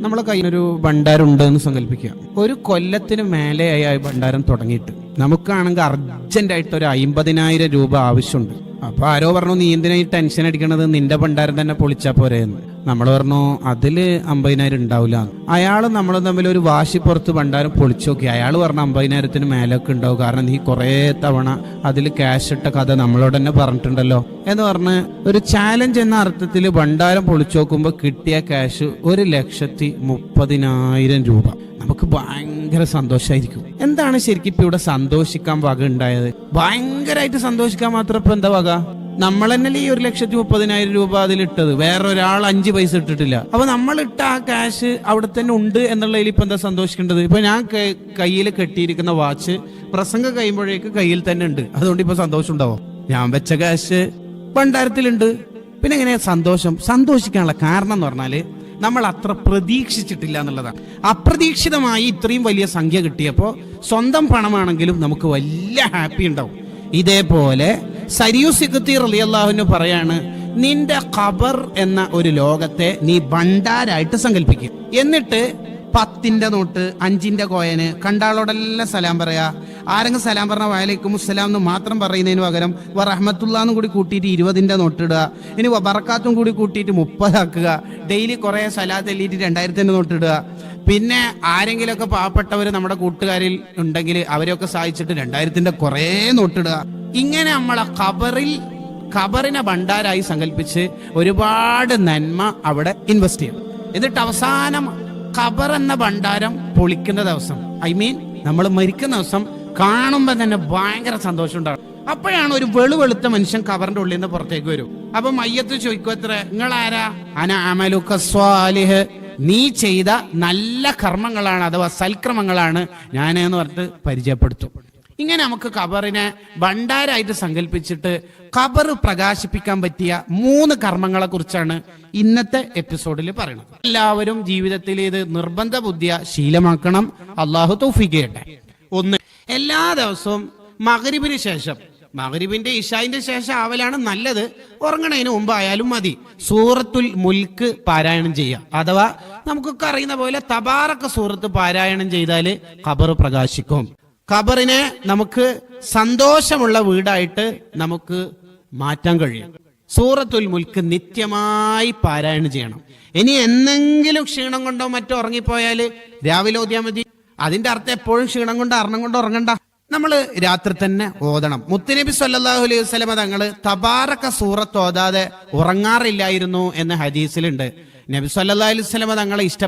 നമ്മളെ കയ്യിലൊരു ഭണ്ഡാരം ഉണ്ട് എന്ന് സങ്കല്പിക്കുക. ഒരു കൊല്ലത്തിന് മേലെയായി ആ ഭണ്ഡാരം തുടങ്ങിയിട്ട് നമുക്കാണെങ്കിൽ അർജന്റായിട്ട് ഒരു 50,000 രൂപ ആവശ്യമുണ്ട്. അപ്പൊ ആരോ പറഞ്ഞു, നീ എന്തിനാ ഈ ടെൻഷൻ അടിക്കണത്, നിന്റെ ഭണ്ഡാരം തന്നെ പൊളിച്ചാ പോരെയെന്ന്. നമ്മൾ പറഞ്ഞു അതില് 50,000 ഉണ്ടാവില്ല. അയാൾ നമ്മൾ തമ്മിൽ ഒരു വാശിപ്പുറത്ത് ഭണ്ഡാരം പൊളിച്ചു നോക്കി. അയാൾ പറഞ്ഞു 50,000-ന് മേലൊക്കെ ഉണ്ടാവും, കാരണം നീ കുറേ തവണ അതിൽ ക്യാഷ് ഇട്ട കഥ നമ്മളോട് തന്നെ പറഞ്ഞിട്ടുണ്ടല്ലോ എന്ന് പറഞ്ഞ് ഒരു ചാലഞ്ച് എന്ന അർത്ഥത്തിൽ ഭണ്ഡാരം പൊളിച്ചു നോക്കുമ്പോൾ കിട്ടിയ ക്യാഷ് 1,30,000 രൂപ. നമുക്ക് ഭയങ്കര സന്തോഷമായിരിക്കും. എന്താണ് ശരിക്കും ഇപ്പൊ ഇവിടെ സന്തോഷിക്കാൻ വക ഉണ്ടായത്? ഭയങ്കരമായിട്ട് സന്തോഷിക്കാൻ മാത്രം ഇപ്പൊ എന്താ വക? നമ്മൾ തന്നെയല്ലേ ഈ 1,30,000 രൂപ അതിലിട്ടത്, വേറൊരാൾ 5 പൈസ ഇട്ടിട്ടില്ല. അപ്പൊ നമ്മൾ ഇട്ട ആ ക്യാഷ് അവിടെ തന്നെ ഉണ്ട് എന്നുള്ളതിൽ ഇപ്പൊ എന്താ സന്തോഷിക്കേണ്ടത്? ഇപ്പൊ ഞാൻ കയ്യിൽ കെട്ടിയിരിക്കുന്ന വാച്ച് പ്രസംഗം കഴിയുമ്പോഴേക്ക് കയ്യിൽ തന്നെ ഉണ്ട്, അതുകൊണ്ട് ഇപ്പൊ സന്തോഷം ഉണ്ടാവോ? ഞാൻ വെച്ച ക്യാഷ് ഭണ്ഡാരത്തിലുണ്ട്, പിന്നെ എങ്ങനെയാ സന്തോഷം? സന്തോഷിക്കാനുള്ള കാരണം എന്ന് പറഞ്ഞാല് നമ്മൾ അത്ര പ്രതീക്ഷിച്ചിട്ടില്ല എന്നുള്ളതാണ്. അപ്രതീക്ഷിതമായി ഇത്രയും വലിയ സംഖ്യ കിട്ടിയപ്പോൾ സ്വന്തം പണമാണെങ്കിലും നമുക്ക് വലിയ ഹാപ്പി ഉണ്ടാവും. ഇതേപോലെ സരിയു സിഖ്തി റളിയല്ലാഹു അൻഹു പറയാണ്, നിന്റെ ഖബർ എന്ന ഒരു ലോകത്തെ നീ ഭണ്ഡാരായിട്ട് സങ്കല്പിക്കുക. എന്നിട്ട് 10ന്റെ നോട്ട്, 5ന്റെ കോയന് കണ്ടാളോടെല്ലാം സലാം പറയാ. ആരെങ്കിലും സലാം പറഞ്ഞ വഅലൈക്കും അസ്സലാം എന്ന് മാത്രം പറയുന്നതിന് പകരം റഹ്മത്തുള്ളാന്നും കൂടി കൂട്ടിയിട്ട് 20ന്റെ നോട്ട് ഇടുക. ഇനി ബറക്കാത്തും കൂടി കൂട്ടിയിട്ട് 30 ആക്കുക. ഡെയിലി കുറെ സലാത്ത് എല്ലിയിട്ട് 2000ന്റെ നോട്ട് ഇടുക. പിന്നെ ആരെങ്കിലുമൊക്കെ പാവപ്പെട്ടവർ നമ്മുടെ കൂട്ടുകാരിൽ ഉണ്ടെങ്കിൽ അവരെയൊക്കെ സഹായിച്ചിട്ട് 2000ന്റെ കുറെ നോട്ടിടുക. ഇങ്ങനെ നമ്മളെ ഖബറിനെ ഭണ്ഡാരായി സങ്കല്പിച്ച് ഒരുപാട് നന്മ അവിടെ ഇൻവെസ്റ്റ് ചെയ്യും. എന്നിട്ട് അവസാനം ഖബർ എന്ന ഭണ്ഡാരം പൊളിക്കുന്ന ദിവസം, നമ്മൾ മരിക്കുന്ന ദിവസം കാണുമ്പോൾ തന്നെ ഭയങ്കര സന്തോഷം ഉണ്ടാകും. അപ്പോഴാണ് ഒരു വെളുത്ത മനുഷ്യൻ ഖബറിന്റെ ഉള്ളിൽ നിന്ന് പുറത്തേക്ക് വരും. അപ്പൊ മയ്യത്ത് ചോദിക്കും, എത്ര നിങ്ങളാരാ? അന അമലുക സ്വാലിഹ്, നീ ചെയ്ത നല്ല കർമ്മങ്ങളാണ് അഥവാ സൽക്രമങ്ങളാണ് ഞാൻ എന്ന് പറഞ്ഞിട്ട് പരിചയപ്പെടുത്തും. ഇങ്ങനെ നമുക്ക് ഖബറിനെ ഭണ്ഡാരായിട്ട് സങ്കല്പിച്ചിട്ട് ഖബർ പ്രകാശിപ്പിക്കാൻ പറ്റിയ 3 കർമ്മങ്ങളെ കുറിച്ചാണ് ഇന്നത്തെ എപ്പിസോഡിൽ പറയുന്നത്. എല്ലാവരും ജീവിതത്തിൽ ഇത് നിർബന്ധ ബുദ്ധിയ ശീലമാക്കണം. അള്ളാഹു തൗഫീഖ് ചെയ്യട്ടെ. 1, എല്ലാ ദിവസവും മഗ്രിബിന് ശേഷം, മഗ്രിബിന്റെ ഇശായിന്റെ ശേഷം ആവലാണ് നല്ലത്, ഉറങ്ങണതിന് മുമ്പ് ആയാലും മതി, സൂറത്തുൽ മുൽക്ക് പാരായണം ചെയ്യുക. അഥവാ നമുക്കൊക്കെ അറിയുന്ന പോലെ തബാറക സൂറത്ത് പാരായണം ചെയ്താല് ഖബർ പ്രകാശിക്കും. ഖബറിനെ നമുക്ക് സന്തോഷമുള്ള വീടായിട്ട് നമുക്ക് മാറ്റാൻ കഴിയും. സൂറത്തുൽ മുൽക്ക് നിത്യമായി പാരായണം ചെയ്യണം. ഇനി എന്തെങ്കിലും ക്ഷീണം കൊണ്ടോ മറ്റോ ഉറങ്ങിപ്പോയാല് രാവിലെ ഓതിയാൽ മതി. അതിന്റെ അർത്ഥം എപ്പോഴും ക്ഷീണം കൊണ്ട് അർണം കൊണ്ട് ഉറങ്ങണ്ട, നമ്മൾ രാത്രി തന്നെ ഓതണം. മുത്തുനബി സല്ലല്ലാഹു അലൈഹി വസല്ലമ തങ്ങള് തബാറക സൂറത്ത് ഓതാതെ ഉറങ്ങാറില്ലായിരുന്നു എന്ന ഹദീസിലുണ്ട്. നബി സല്ലല്ലാഹു അലൈഹി വസല്ലമ തങ്ങളെ